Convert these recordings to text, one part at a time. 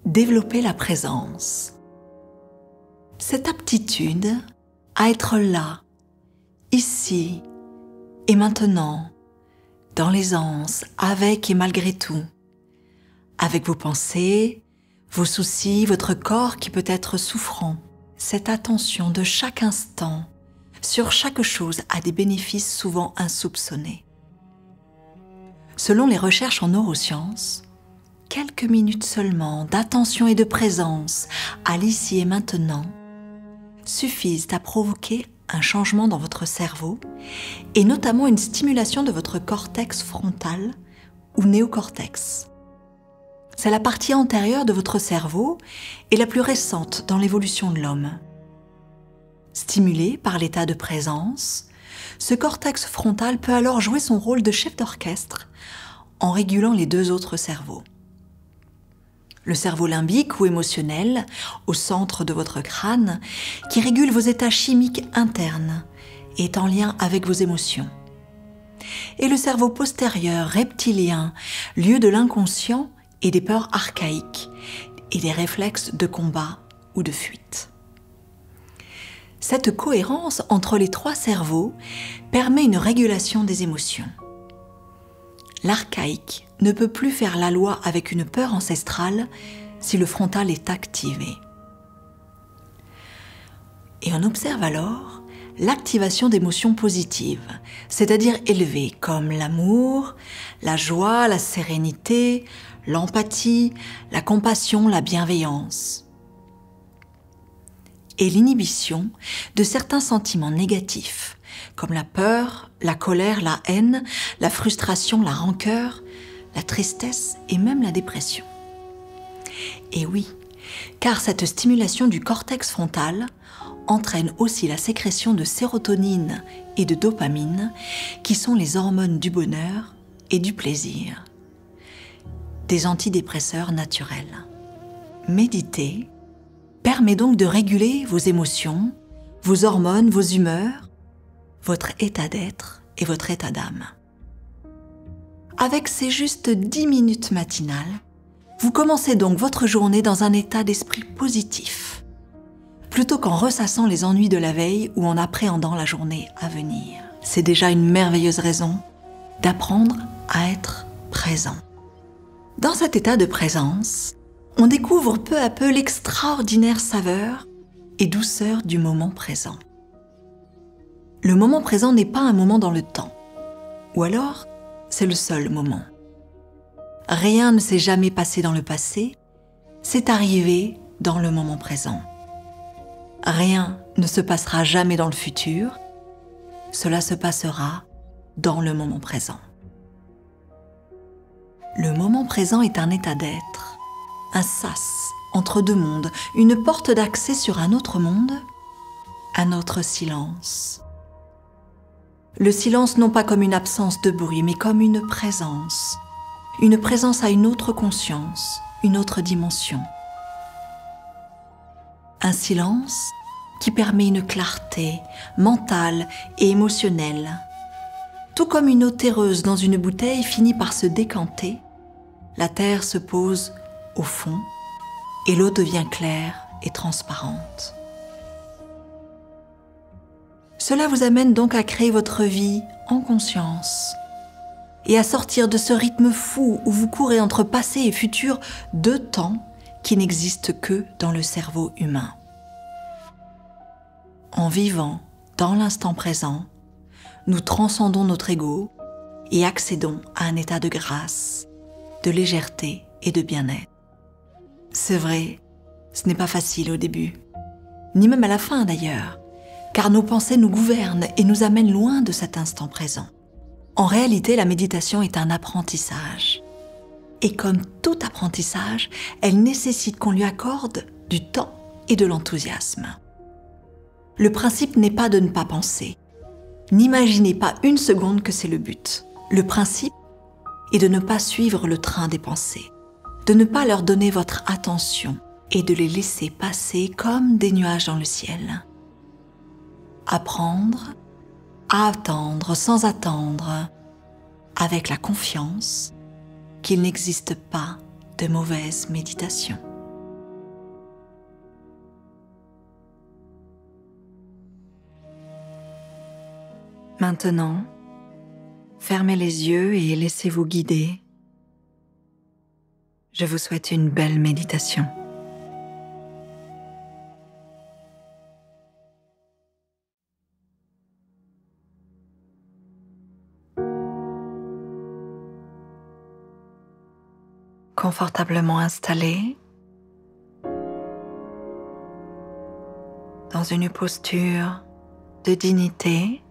Développer la présence. Cette aptitude à être là, ici et maintenant, dans l'aisance, avec et malgré tout, avec vos pensées, vos soucis, votre corps qui peut être souffrant. Cette attention de chaque instant sur chaque chose a des bénéfices souvent insoupçonnés. Selon les recherches en neurosciences, quelques minutes seulement d'attention et de présence à l'ici et maintenant suffisent à provoquer un changement dans votre cerveau et notamment une stimulation de votre cortex frontal ou néocortex. C'est la partie antérieure de votre cerveau et la plus récente dans l'évolution de l'homme. Stimulé par l'état de présence, ce cortex frontal peut alors jouer son rôle de chef d'orchestre en régulant les deux autres cerveaux. Le cerveau limbique ou émotionnel, au centre de votre crâne, qui régule vos états chimiques internes et est en lien avec vos émotions. Et le cerveau postérieur, reptilien, lieu de l'inconscient et des peurs archaïques et des réflexes de combat ou de fuite. Cette cohérence entre les trois cerveaux permet une régulation des émotions. L'archaïque ne peut plus faire la loi avec une peur ancestrale si le frontal est activé. Et on observe alors l'activation d'émotions positives, c'est-à-dire élevées, comme l'amour, la joie, la sérénité, l'empathie, la compassion, la bienveillance. Et l'inhibition de certains sentiments négatifs, comme la peur, la colère, la haine, la frustration, la rancœur, la tristesse et même la dépression. Et oui, car cette stimulation du cortex frontal entraîne aussi la sécrétion de sérotonine et de dopamine, qui sont les hormones du bonheur et du plaisir, des antidépresseurs naturels. Méditer permet donc de réguler vos émotions, vos hormones, vos humeurs, votre état d'être et votre état d'âme. Avec ces juste 10 minutes matinales, vous commencez donc votre journée dans un état d'esprit positif, plutôt qu'en ressassant les ennuis de la veille ou en appréhendant la journée à venir. C'est déjà une merveilleuse raison d'apprendre à être présent. Dans cet état de présence, on découvre peu à peu l'extraordinaire saveur et douceur du moment présent. Le moment présent n'est pas un moment dans le temps, ou alors c'est le seul moment. Rien ne s'est jamais passé dans le passé, c'est arrivé dans le moment présent. Rien ne se passera jamais dans le futur, cela se passera dans le moment présent. Le moment présent est un état d'être, un sas entre deux mondes, une porte d'accès sur un autre monde, un autre silence. Le silence non pas comme une absence de bruit, mais comme une présence à une autre conscience, une autre dimension. Un silence qui permet une clarté mentale et émotionnelle. Tout comme une eau terreuse dans une bouteille finit par se décanter, la terre se pose au fond et l'eau devient claire et transparente. Cela vous amène donc à créer votre vie en conscience et à sortir de ce rythme fou où vous courez entre passé et futur, deux temps qui n'existent que dans le cerveau humain. En vivant dans l'instant présent, nous transcendons notre ego et accédons à un état de grâce, de légèreté et de bien-être. C'est vrai, ce n'est pas facile au début, ni même à la fin d'ailleurs, car nos pensées nous gouvernent et nous amènent loin de cet instant présent. En réalité, la méditation est un apprentissage. Et comme tout apprentissage, elle nécessite qu'on lui accorde du temps et de l'enthousiasme. Le principe n'est pas de ne pas penser. N'imaginez pas une seconde que c'est le but. Le principe est de ne pas suivre le train des pensées, de ne pas leur donner votre attention et de les laisser passer comme des nuages dans le ciel. Apprendre à attendre sans attendre, avec la confiance qu'il n'existe pas de mauvaise méditation. Maintenant, fermez les yeux et laissez-vous guider. Je vous souhaite une belle méditation. Confortablement installé, dans une posture de dignité,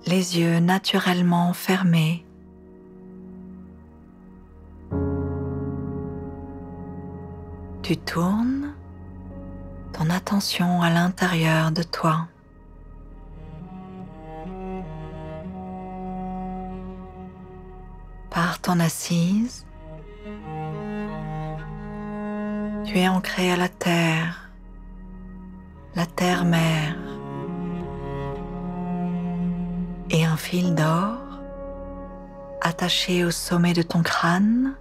les yeux naturellement fermés. Tu tournes ton attention à l'intérieur de toi. Par ton assise, tu es ancré à la terre-mère, et un fil d'or attaché au sommet de ton crâne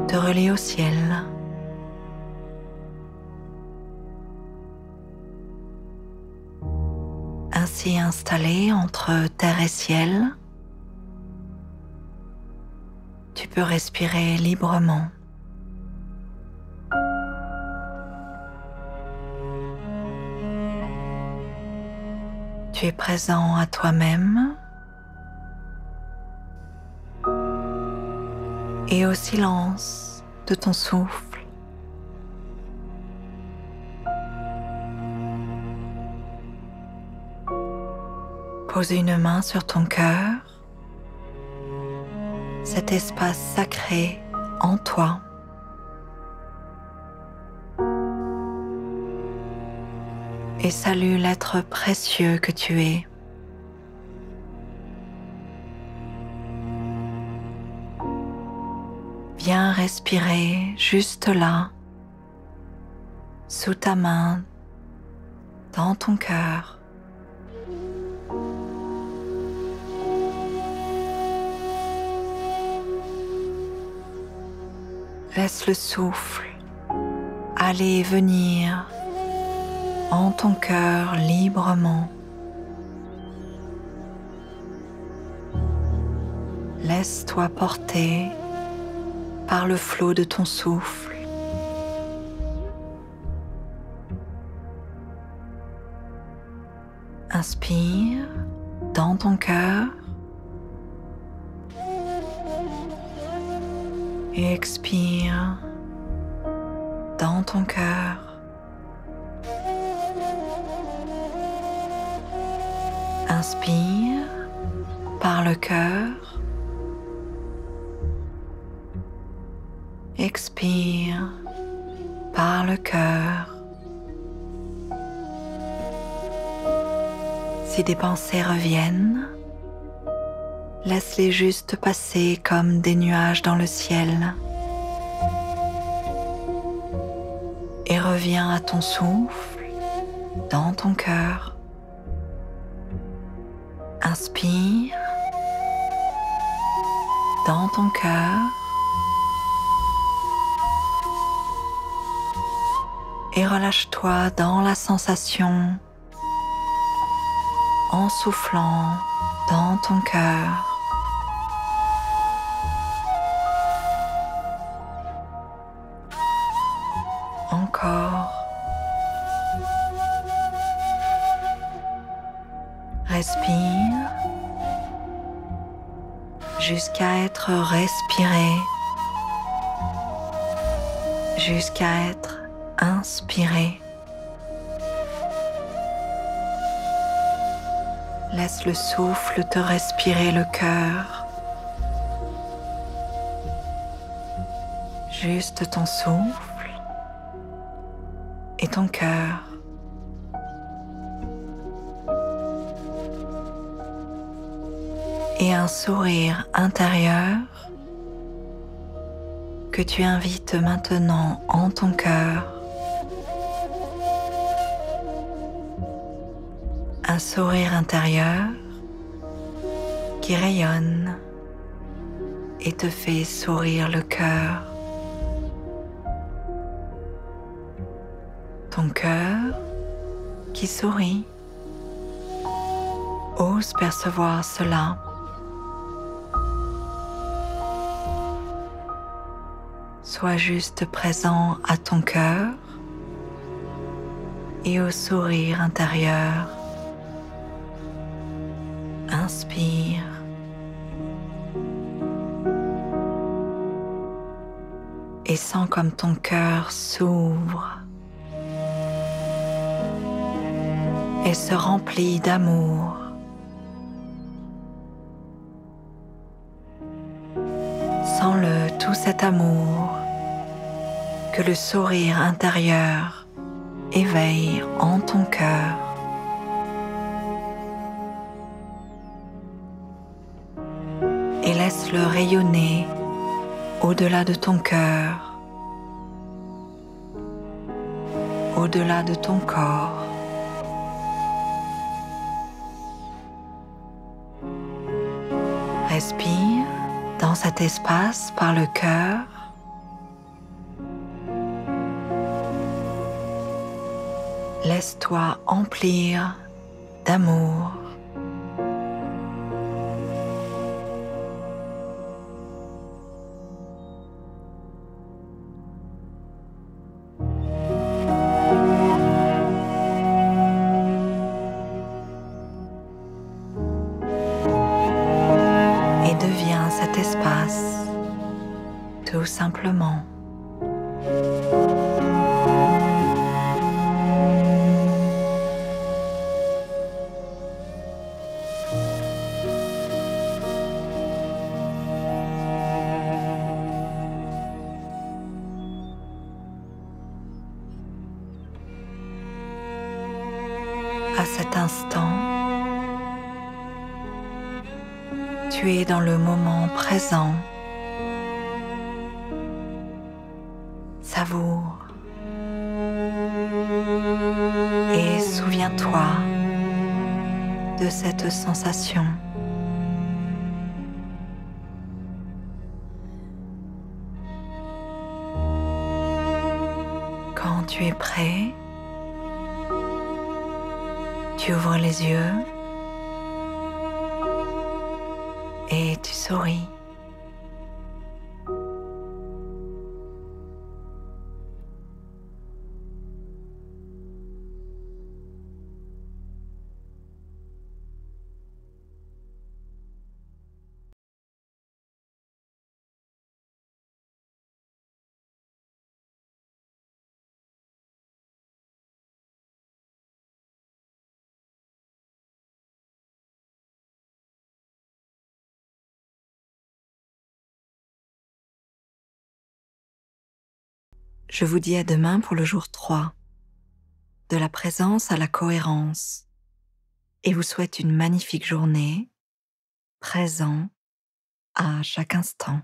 te relie au ciel. Ainsi installé entre terre et ciel, tu peux respirer librement. Tu es présent à toi-même et au silence de ton souffle. Pose une main sur ton cœur, cet espace sacré en toi. Et salue l'être précieux que tu es. Viens respirer juste là, sous ta main, dans ton cœur. Laisse le souffle aller et venir en ton cœur librement. Laisse-toi porter par le flot de ton souffle. Inspire dans ton cœur et expire dans ton cœur. Inspire par le cœur, expire par le cœur. Si des pensées reviennent, laisse-les juste passer comme des nuages dans le ciel et reviens à ton souffle dans ton cœur. Inspire dans ton cœur et relâche-toi dans la sensation en soufflant dans ton cœur. Encore. Respire jusqu'à être respiré, jusqu'à être inspiré. Laisse le souffle te respirer le cœur. Juste ton souffle et ton cœur. Et un sourire intérieur que tu invites maintenant en ton cœur. Un sourire intérieur qui rayonne et te fait sourire le cœur. Ton cœur qui sourit. Ose percevoir cela. Sois juste présent à ton cœur et au sourire intérieur. Inspire. Et sens comme ton cœur s'ouvre et se remplit d'amour. Sens-le, tout cet amour que le sourire intérieur éveille en ton cœur. Et laisse-le rayonner au-delà de ton cœur, au-delà de ton corps. Respire dans cet espace par le cœur. Laisse-toi emplir d'amour. Et deviens cet espace, tout simplement. À cet instant, tu es dans le moment présent. Savoure et souviens-toi de cette sensation. Quand tu es prêt, tu ouvres les yeux et tu souris. Je vous dis à demain pour le jour 3, de la présence à la cohérence, et vous souhaite une magnifique journée, présent à chaque instant.